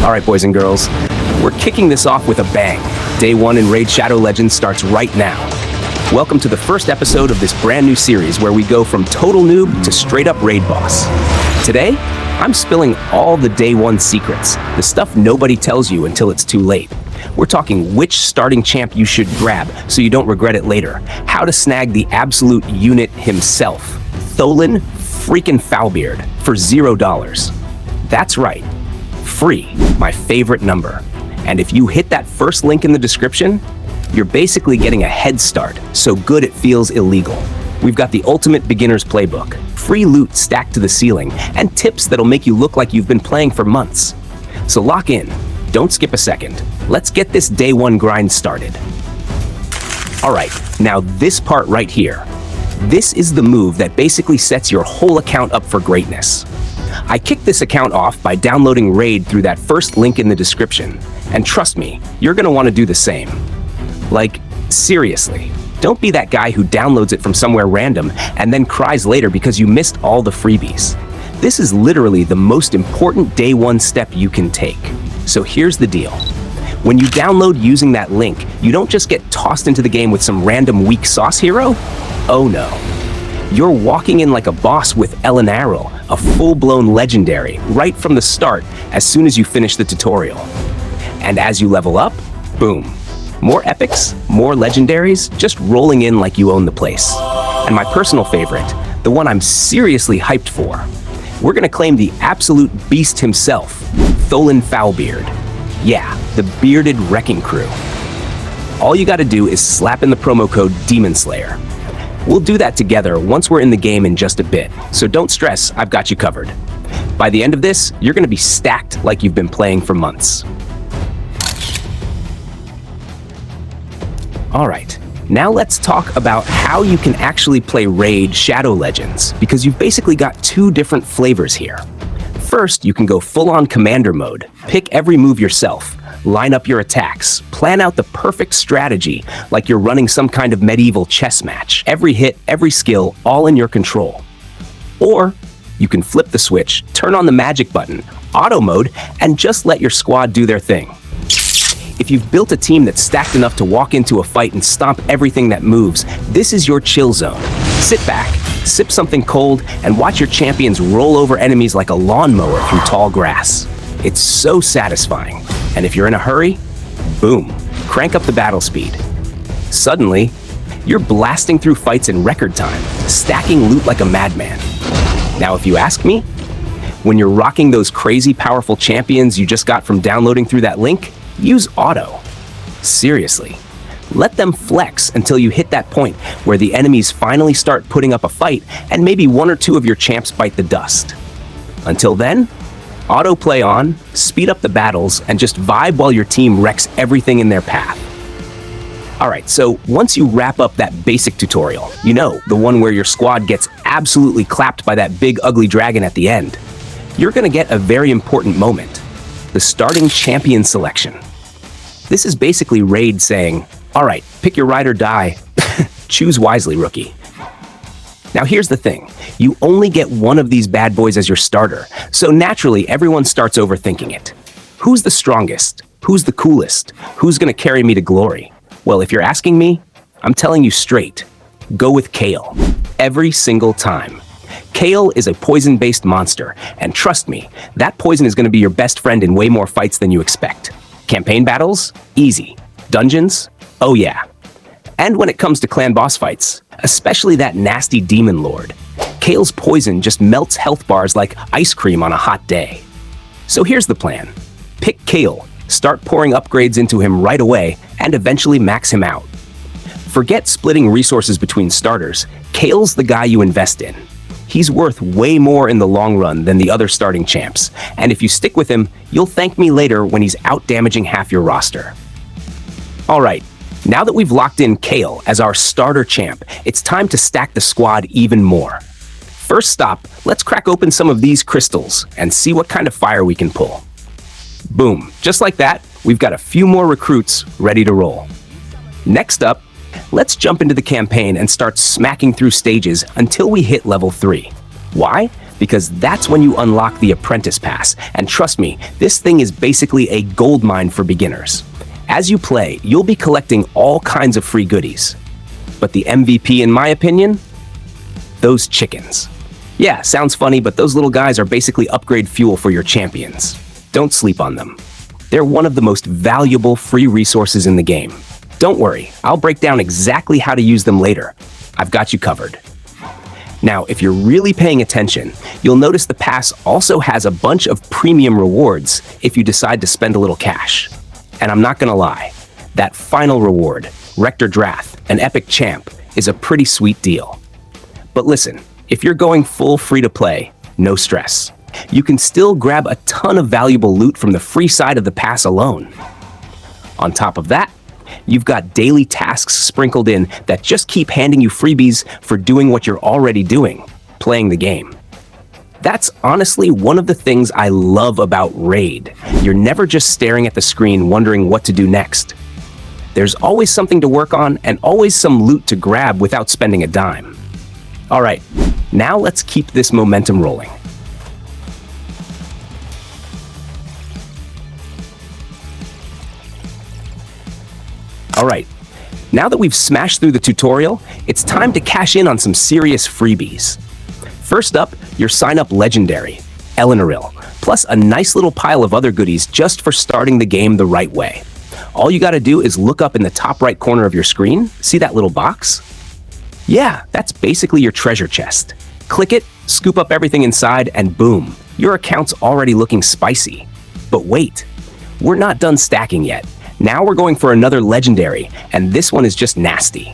Alright boys and girls, we're kicking this off with a bang. Day 1 in Raid Shadow Legends starts right now. Welcome to the first episode of this brand new series where we go from total noob to straight up raid boss. Today, I'm spilling all the Day 1 secrets, the stuff nobody tells you until it's too late. We're talking which starting champ you should grab so you don't regret it later, how to snag the absolute unit himself, Tholin freaking Foulbeard, for $0. That's right, free, my favorite number. And if you hit that first link in the description, you're basically getting a head start, so good it feels illegal. We've got the ultimate beginner's playbook, free loot stacked to the ceiling, and tips that'll make you look like you've been playing for months. So lock in, don't skip a second. Let's get this Day 1 grind started. Alright, now this part right here. This is the move that basically sets your whole account up for greatness. I kicked this account off by downloading Raid through that first link in the description, and trust me, you're gonna want to do the same. Like, seriously, don't be that guy who downloads it from somewhere random and then cries later because you missed all the freebies. This is literally the most important Day 1 step you can take. So here's the deal. When you download using that link, you don't just get tossed into the game with some random weak sauce hero. Oh no. You're walking in like a boss with Elenaril, a full-blown legendary, right from the start as soon as you finish the tutorial. And as you level up, boom. More epics, more legendaries, just rolling in like you own the place. And my personal favorite, the one I'm seriously hyped for, we're gonna claim the absolute beast himself, Tholin Foulbeard. Yeah, the bearded wrecking crew. All you gotta do is slap in the promo code Demon Slayer. We'll do that together once we're in the game in just a bit, so don't stress, I've got you covered. By the end of this, you're gonna be stacked like you've been playing for months. Alright, now let's talk about how you can actually play Raid Shadow Legends, because you've basically got two different flavors here. First, you can go full-on commander mode, pick every move yourself, line up your attacks, plan out the perfect strategy like you're running some kind of medieval chess match. Every hit, every skill, all in your control. Or, you can flip the switch, turn on the magic button, auto mode, and just let your squad do their thing. If you've built a team that's stacked enough to walk into a fight and stomp everything that moves, this is your chill zone. Sit back, sip something cold, and watch your champions roll over enemies like a lawnmower through tall grass. It's so satisfying. And if you're in a hurry, boom, crank up the battle speed. Suddenly, you're blasting through fights in record time, stacking loot like a madman. Now, if you ask me, when you're rocking those crazy powerful champions you just got from downloading through that link, use auto. Seriously. Let them flex until you hit that point where the enemies finally start putting up a fight and maybe one or two of your champs bite the dust. Until then, auto play on, speed up the battles, and just vibe while your team wrecks everything in their path. Alright, so once you wrap up that basic tutorial, you know, the one where your squad gets absolutely clapped by that big ugly dragon at the end, you're gonna get a very important moment. The starting champion selection. This is basically Raid saying, alright, pick your ride or die. Choose wisely, rookie. Now here's the thing, you only get one of these bad boys as your starter, so naturally everyone starts overthinking it. Who's the strongest? Who's the coolest? Who's gonna carry me to glory? Well, if you're asking me, I'm telling you straight, go with Kael. Every single time. Kael is a poison-based monster, and trust me, that poison is going to be your best friend in way more fights than you expect. Campaign battles? Easy. Dungeons? Oh yeah. And when it comes to clan boss fights, especially that nasty demon lord, Kael's poison just melts health bars like ice cream on a hot day. So here's the plan. Pick Kael, start pouring upgrades into him right away, and eventually max him out. Forget splitting resources between starters, Kael's the guy you invest in. He's worth way more in the long run than the other starting champs, and if you stick with him, you'll thank me later when he's out-damaging half your roster. Alright, now that we've locked in Kael as our starter champ, it's time to stack the squad even more. First stop, let's crack open some of these crystals and see what kind of fire we can pull. Boom, just like that, we've got a few more recruits ready to roll. Next up, let's jump into the campaign and start smacking through stages until we hit level 3. Why? because that's when you unlock the Apprentice Pass. And trust me, this thing is basically a gold mine for beginners. As you play, you'll be collecting all kinds of free goodies. But the MVP, in my opinion? Those chickens. Yeah, sounds funny, but those little guys are basically upgrade fuel for your champions. Don't sleep on them. They're one of the most valuable free resources in the game. Don't worry, I'll break down exactly how to use them later. I've got you covered. Now, if you're really paying attention, you'll notice the pass also has a bunch of premium rewards if you decide to spend a little cash. And I'm not gonna lie, that final reward, Rector Drath, an epic champ, is a pretty sweet deal. But listen, if you're going full free-to-play, no stress. You can still grab a ton of valuable loot from the free side of the pass alone. On top of that, you've got daily tasks sprinkled in that just keep handing you freebies for doing what you're already doing, playing the game. That's honestly one of the things I love about Raid. You're never just staring at the screen wondering what to do next. There's always something to work on and always some loot to grab without spending a dime. All right, now let's keep this momentum rolling. All right, now that we've smashed through the tutorial, it's time to cash in on some serious freebies. First up, your signup Legendary, Elenaril, plus a nice little pile of other goodies just for starting the game the right way. All you gotta do is look up in the top right corner of your screen, see that little box? Yeah, that's basically your treasure chest. Click it, scoop up everything inside, and boom, your account's already looking spicy. But wait, we're not done stacking yet. Now we're going for another Legendary, and this one is just nasty.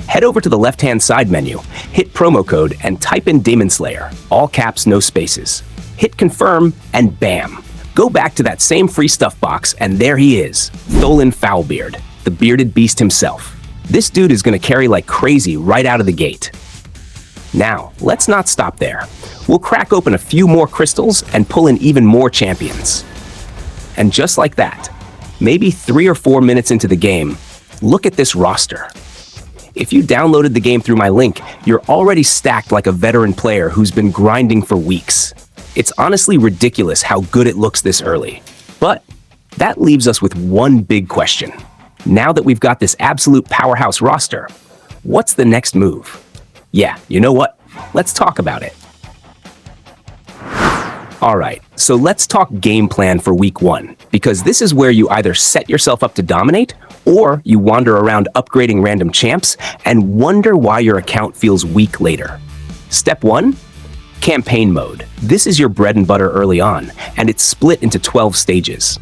Head over to the left-hand side menu, hit promo code, and type in Demon Slayer, all caps, no spaces. Hit confirm, and bam! Go back to that same free stuff box, and there he is, Tholin Foulbeard, the bearded beast himself. This dude is gonna carry like crazy right out of the gate. Now, let's not stop there. We'll crack open a few more crystals and pull in even more champions. And just like that, maybe 3 or 4 minutes into the game, look at this roster. If you downloaded the game through my link, you're already stacked like a veteran player who's been grinding for weeks. It's honestly ridiculous how good it looks this early. But that leaves us with one big question. Now that we've got this absolute powerhouse roster, what's the next move? Yeah, you know what? Let's talk about it. Alright, so let's talk game plan for week 1, because this is where you either set yourself up to dominate, or you wander around upgrading random champs and wonder why your account feels weak later. Step 1, campaign mode. This is your bread and butter early on, and it's split into 12 stages.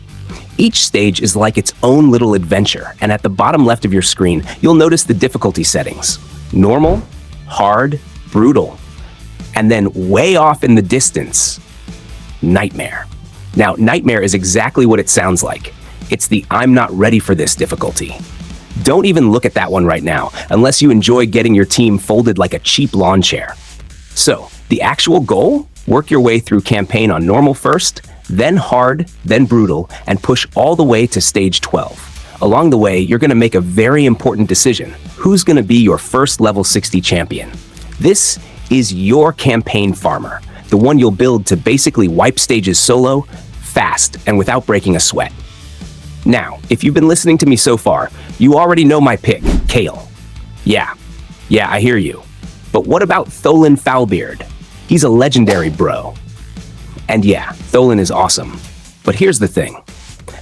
Each stage is like its own little adventure, and at the bottom left of your screen, you'll notice the difficulty settings. Normal, hard, brutal, and then way off in the distance, Nightmare. Now, Nightmare is exactly what it sounds like. It's the I'm not ready for this difficulty. Don't even look at that one right now, unless you enjoy getting your team folded like a cheap lawn chair. So, the actual goal? Work your way through campaign on normal first, then hard, then brutal, and push all the way to stage 12. Along the way, you're gonna make a very important decision. Who's gonna be your first level 60 champion? This is your campaign farmer. The one you'll build to basically wipe stages solo, fast, and without breaking a sweat. Now, if you've been listening to me so far, you already know my pick, Kael. Yeah, I hear you. But what about Tholin Foulbeard? He's a legendary bro. And yeah, Tholin is awesome. But here's the thing.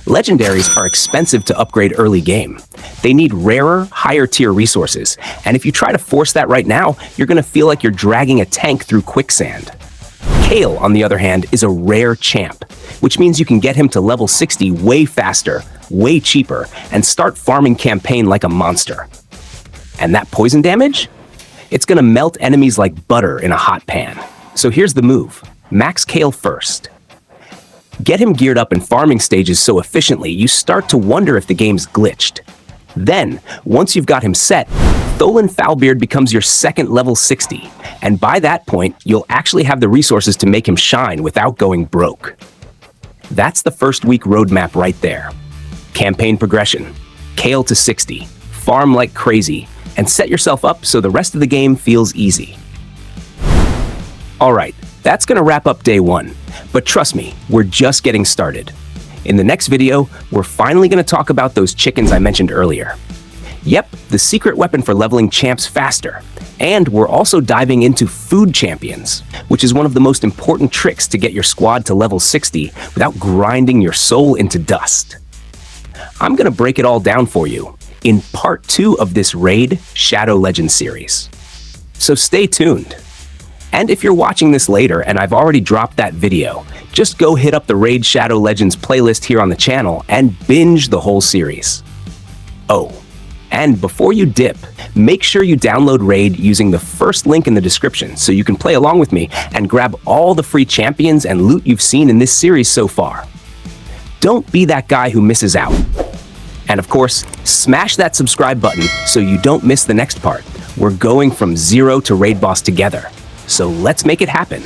Legendaries are expensive to upgrade early game. They need rarer, higher tier resources, and if you try to force that right now, you're gonna feel like you're dragging a tank through quicksand. Kael, on the other hand, is a rare champ, which means you can get him to level 60 way faster, way cheaper, and start farming campaign like a monster. And that poison damage? It's gonna melt enemies like butter in a hot pan. So here's the move. Max Kael first. Get him geared up in farming stages so efficiently you start to wonder if the game's glitched. Then, once you've got him set, Tholin Foulbeard becomes your second level 60, and by that point, you'll actually have the resources to make him shine without going broke. That's the first week roadmap right there. Campaign progression, Kael to 60, farm like crazy, and set yourself up so the rest of the game feels easy. Alright, That's gonna wrap up day 1. But trust me, we're just getting started. In the next video, we're finally gonna talk about those chickens I mentioned earlier. Yep, the secret weapon for leveling champs faster. And we're also diving into food champions, which is one of the most important tricks to get your squad to level 60 without grinding your soul into dust. I'm gonna break it all down for you in part 2 of this Raid Shadow Legends series. So stay tuned. And if you're watching this later and I've already dropped that video, just go hit up the Raid Shadow Legends playlist here on the channel and binge the whole series. Oh, and before you dip, make sure you download Raid using the first link in the description so you can play along with me and grab all the free champions and loot you've seen in this series so far. Don't be that guy who misses out. And of course, smash that subscribe button so you don't miss the next part. We're going from 0 to Raid Boss together. So let's make it happen.